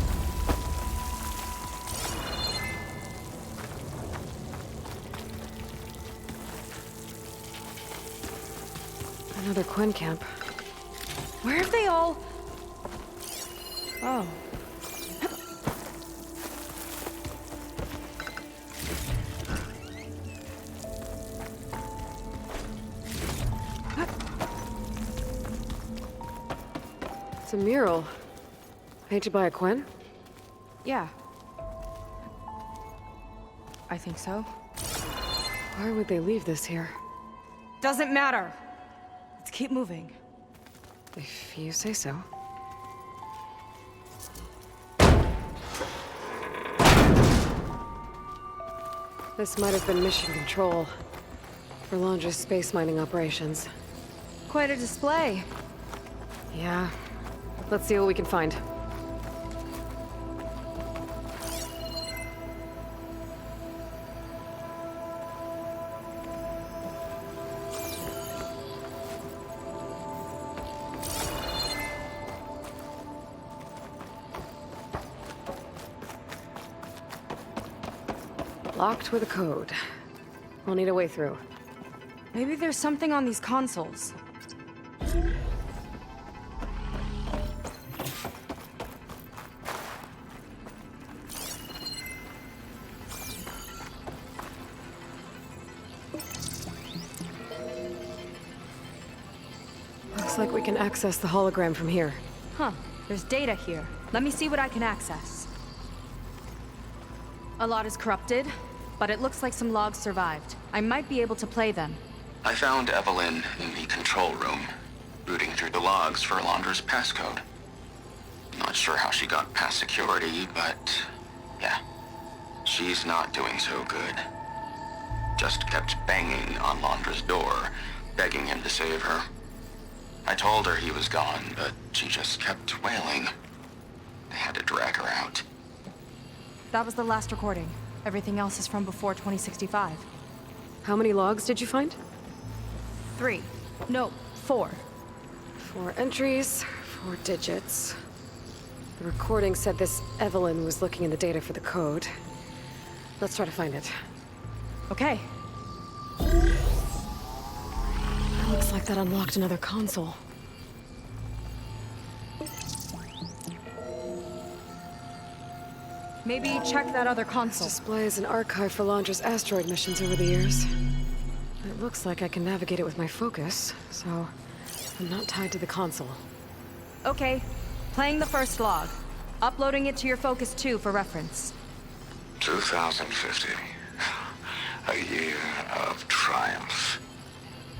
Another Quen camp. Where have they all... Oh. It's a mural. Painted by a Quen? Yeah. I think so. Why would they leave this here? Doesn't matter. Let's keep moving. If you say so. This might have been mission control for Londra's space mining operations. Quite a display. Yeah. Let's see what we can find. Locked with a code. We'll need a way through. Maybe there's something on these consoles. Looks like we can access the hologram from here. Huh. There's data here. Let me see what I can access. A lot is corrupted, but it looks like some logs survived. I might be able to play them. I found Evelyn in the control room, rooting through the logs for Alondra's passcode. Not sure how she got past security, but yeah, she's not doing so good. Just kept banging on Alondra's door, begging him to save her. I told her he was gone, but she just kept wailing. They had to drag her out. That was the last recording. Everything else is from before 2065. How many logs did you find? 3. No, 4. 4 entries, 4 digits. The recording said this Evelyn was looking in the data for the code. Let's try to find it. Okay. Looks like that unlocked another console. Maybe check that other console. This displays an archive for Londra's asteroid missions over the years. It looks like I can navigate it with my focus, so I'm not tied to the console. Okay. Playing the first log. Uploading it to your Focus 2 for reference. 2050. A year of triumph.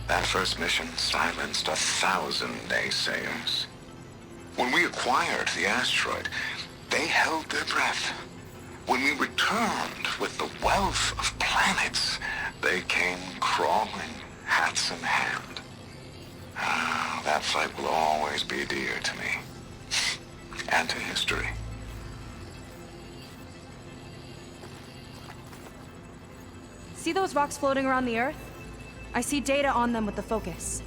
That first mission silenced 1,000 naysayers. When we acquired the asteroid, they held their breath. When we returned with the wealth of planets, they came crawling, hats in hand. That fight will always be dear to me. And to history. See those rocks floating around the Earth? I see data on them with the focus.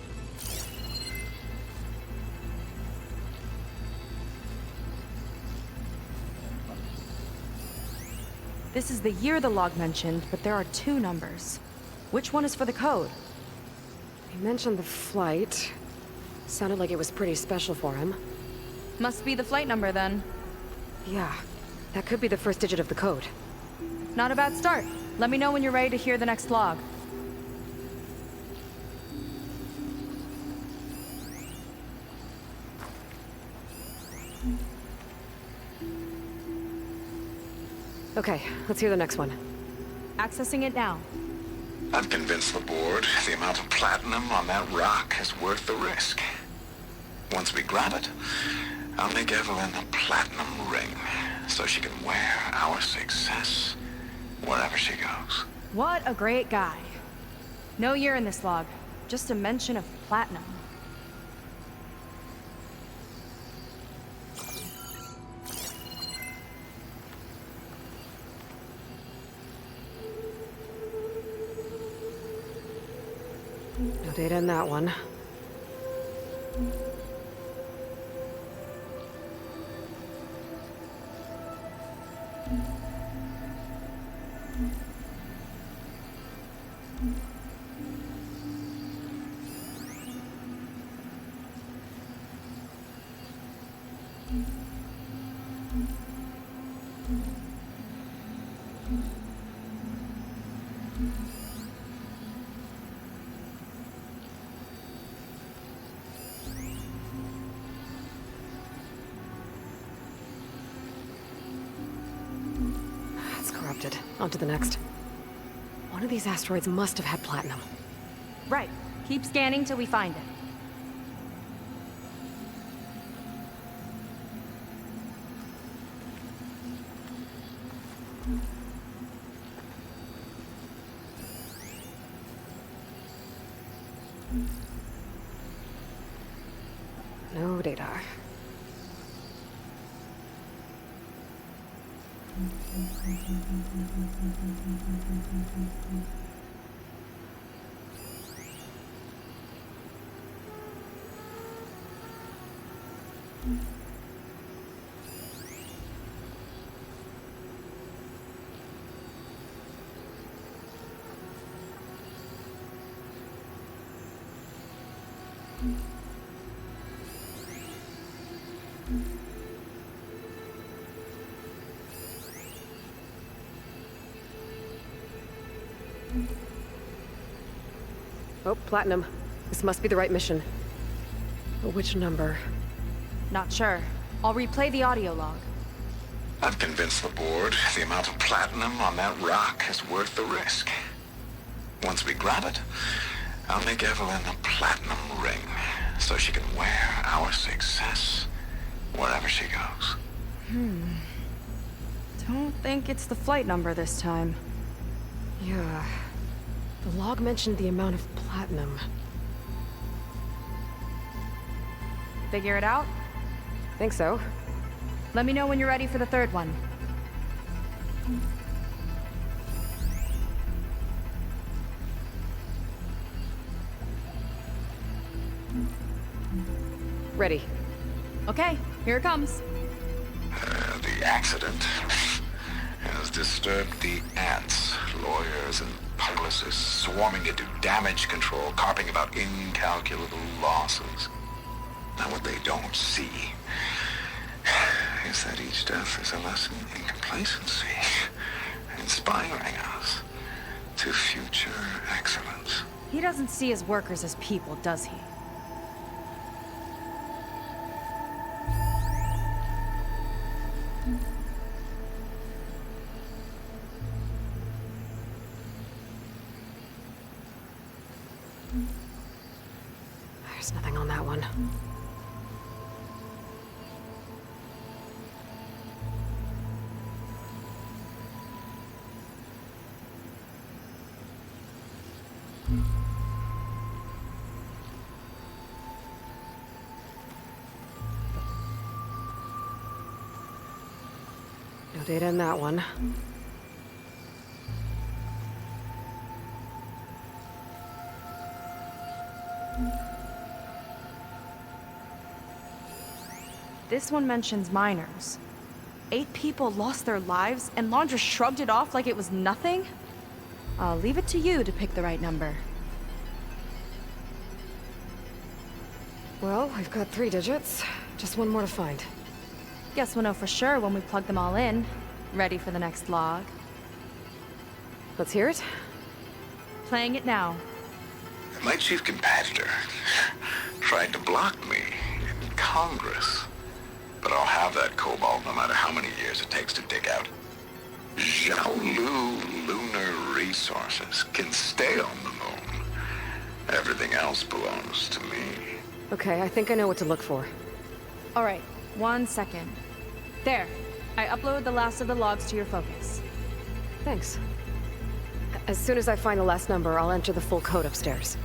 This is the year the log mentioned, but there are 2 numbers. Which one is for the code? He mentioned the flight. Sounded like it was pretty special for him. Must be the flight number then. Yeah, that could be the first digit of the code. Not a bad start. Let me know when you're ready to hear the next log. Okay, let's hear the next one. Accessing it now. I've convinced the board the amount of platinum on that rock is worth the risk. Once we grab it, I'll make Evelyn a platinum ring so she can wear our success wherever she goes. What a great guy. No year in this log, just a mention of platinum. No data in that one. On to the next. One of these asteroids must have had platinum. Right. Keep scanning till we find it. No data. Oh, Platinum. This must be the right mission. But which number? Not sure. I'll replay the audio log. I've convinced the board the amount of platinum on that rock is worth the risk. Once we grab it, I'll make Evelyn a platinum ring so she can wear our success wherever she goes. Don't think it's the flight number this time. Yeah. The log mentioned the amount of platinum. Figure it out? Think so. Let me know when you're ready for the third one. Ready. Okay, here it comes. The accident has disturbed the ants, lawyers, and publicists swarming to do damage control, carping about incalculable losses. Now what they don't see is that each death is a lesson in complacency, inspiring us to future excellence. He doesn't see his workers as people, does he? There's nothing on that one. No data in that one. This one mentions miners. 8 people lost their lives, and Laundra shrugged it off like it was nothing? I'll leave it to you to pick the right number. Well, we've got 3 digits. Just one more to find. Guess we'll know for sure when we plug them all in. Ready for the next log. Let's hear it. Playing it now. My chief competitor tried to block me in Congress. But I'll have that cobalt no matter how many years it takes to dig out. Xiaolu lunar resources can stay on the moon. Everything else belongs to me. Okay, I think I know what to look for. All right, 1 second. There, I uploaded the last of the logs to your focus. Thanks. As soon as I find the last number, I'll enter the full code upstairs.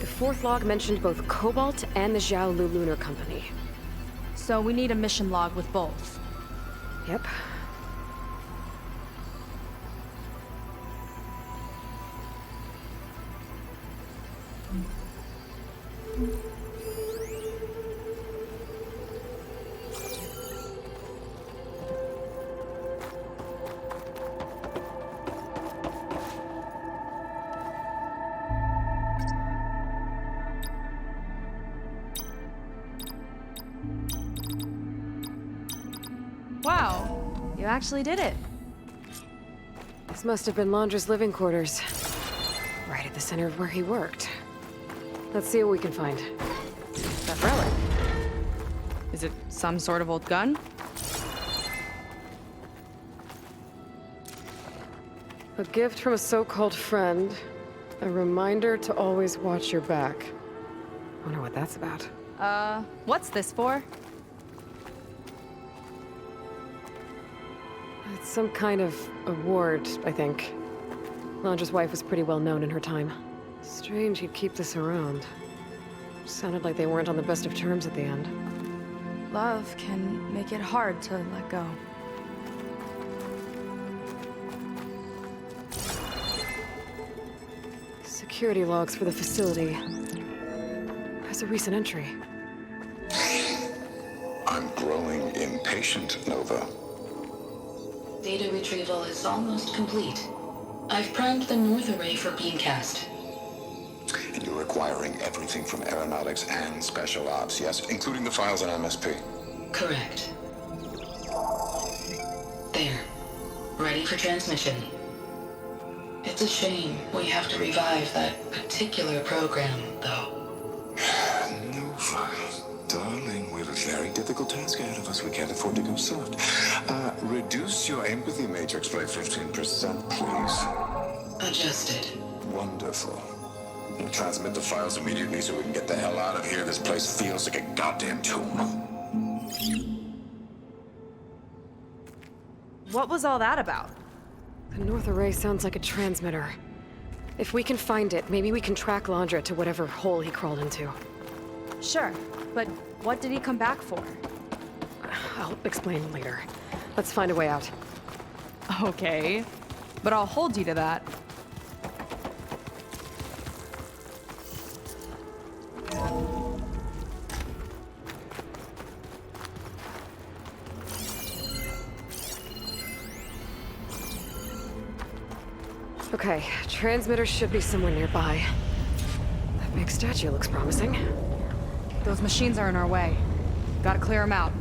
The 4th log mentioned both Cobalt and the Xiaolu Lunar Company. So we need a mission log with both. Yep. Wow, you actually did it. This must have been Laundra's living quarters. Right at the center of where he worked. Let's see what we can find. That relic. Is it some sort of old gun? A gift from a so-called friend. A reminder to always watch your back. Wonder what that's about. What's this for? It's some kind of award, I think. Laundra's wife was pretty well known in her time. Strange he'd keep this around. Sounded like they weren't on the best of terms at the end. Love can make it hard to let go. Security logs for the facility. There's a recent entry. I'm growing impatient, Nova. Data retrieval is almost complete. I've primed the north array for beamcast. And you're acquiring everything from aeronautics and special ops, yes? Including the files on MSP. Correct. There. Ready for transmission. It's a shame we have to revive that particular program, though. Nova, darling, we have a very difficult task ahead of us. We can't afford to go soft. Reduce your empathy matrix by 15%, please. Adjusted. Wonderful. And transmit the files immediately so we can get the hell out of here. This place feels like a goddamn tomb. What was all that about? The north array sounds like a transmitter. If we can find it, maybe we can track Laundra to whatever hole he crawled into. Sure, but what did he come back for? I'll explain later. Let's find a way out. Okay, but I'll hold you to that. Okay, transmitter should be somewhere nearby. That big statue looks promising. Those machines are in our way. Gotta clear them out.